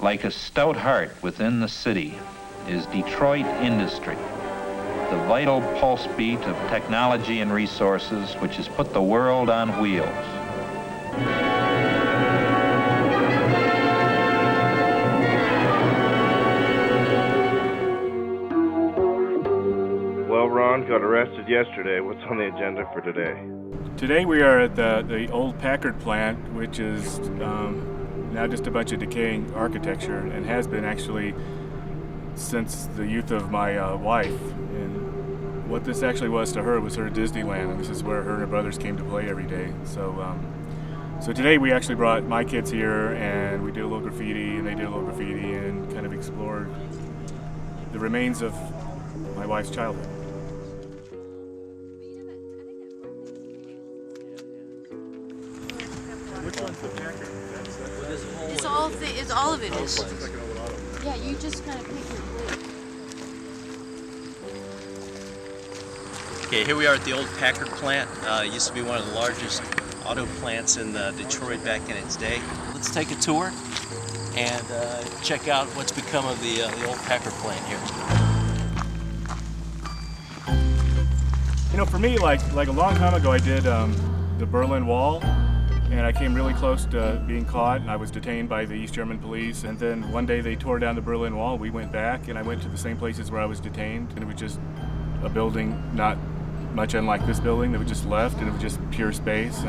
Like a stout heart within the city is Detroit industry, the vital pulse beat of technology and resources which has put the world on wheels. Well, Ron got arrested yesterday. What's on the agenda for today? Today we are at the old Packard Plant, which is now just a bunch of decaying architecture, and has been actually since the youth of my wife. And what this actually was to her was her Disneyland, and this is where her and her brothers came to play every day. So today we actually brought my kids here, and we did a little graffiti, and they did a little graffiti, and kind of explored the remains of my wife's childhood. Which one's the Packard? It's all of it is. Yeah, you just kind of pick your blade. Okay, here we are at the old Packard plant. It used to be one of the largest auto plants in Detroit back in its day. Let's take a tour and check out what's become of the old Packard plant here. You know, for me, like a long time ago, I did the Berlin Wall, and I came really close to being caught, and I was detained by the East German police. And then one day they tore down the Berlin Wall. We went back, and I went to the same places where I was detained, and it was just a building not much unlike this building that was just left, and it was just pure space.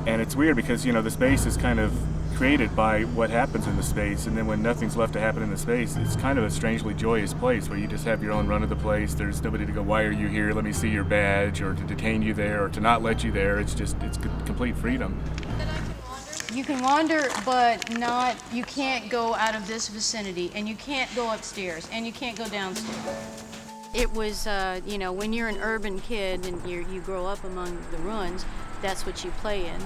And it's weird because, you know, the space is kind of created by what happens in the space, and then when nothing's left to happen in the space, it's kind of a strangely joyous place where you just have your own run of the place. There's nobody to go, why are you here? Let me see your badge, or to detain you there, or to not let you there. It's complete freedom. You can wander, but you can't go out of this vicinity, and you can't go upstairs, and you can't go downstairs. It was, you know, when you're an urban kid and you grow up among the ruins, that's what you play in.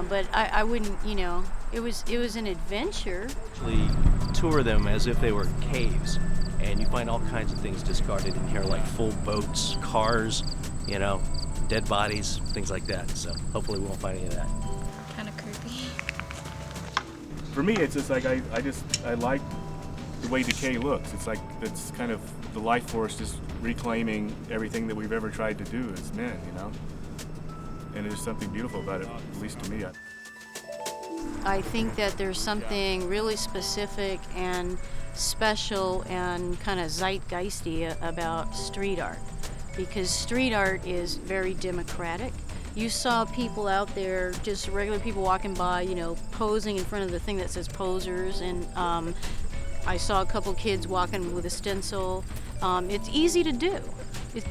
But I wouldn't, you know, it was an adventure. Actually tour them as if they were caves, and you find all kinds of things discarded in here, like full boats, cars, you know, dead bodies, things like that. So hopefully we won't find any of that. Kind of creepy. For me, it's just like I like the way decay looks. It's like it's kind of the life force just reclaiming everything that we've ever tried to do as men, you know? And there's something beautiful about it, at least to me. I think that there's something really specific and special and kind of zeitgeisty about street art, because street art is very democratic. You saw people out there, just regular people walking by, you know, posing in front of the thing that says posers, and I saw a couple kids walking with a stencil. It's easy to do.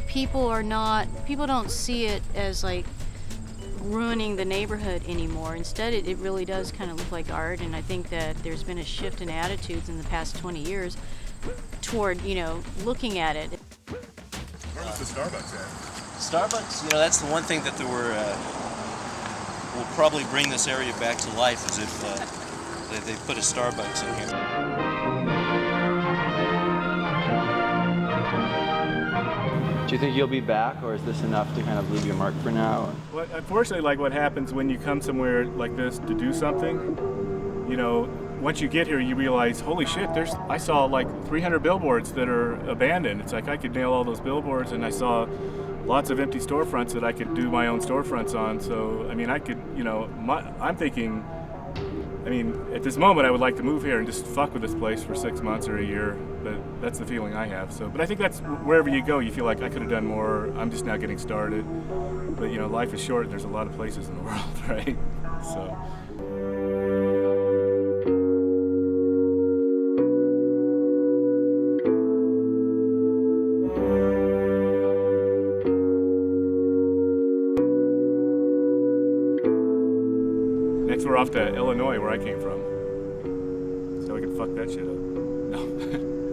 People don't see it as like ruining the neighborhood anymore. Instead, it really does kind of look like art, and I think that there's been a shift in attitudes in the past 20 years toward, you know, looking at it. Where was the Starbucks at? Starbucks, you know, that's the one thing that will probably bring this area back to life, is if they put a Starbucks in here. Do you think you'll be back, or is this enough to kind of leave your mark for now? Well, unfortunately, like what happens when you come somewhere like this to do something, you know, once you get here, you realize, holy shit, I saw like 300 billboards that are abandoned. It's like I could nail all those billboards, and I saw lots of empty storefronts that I could do my own storefronts on. So, I mean, I could, you know, I'm thinking, I mean, at this moment, I would like to move here and just fuck with this place for 6 months or a year, but that's the feeling I have. So, but I think that's wherever you go, you feel like I could have done more. I'm just now getting started. But, you know, life is short. There's a lot of places in the world, right? So. Next, we're off to Illinois, where I came from. So we can fuck that shit up. No.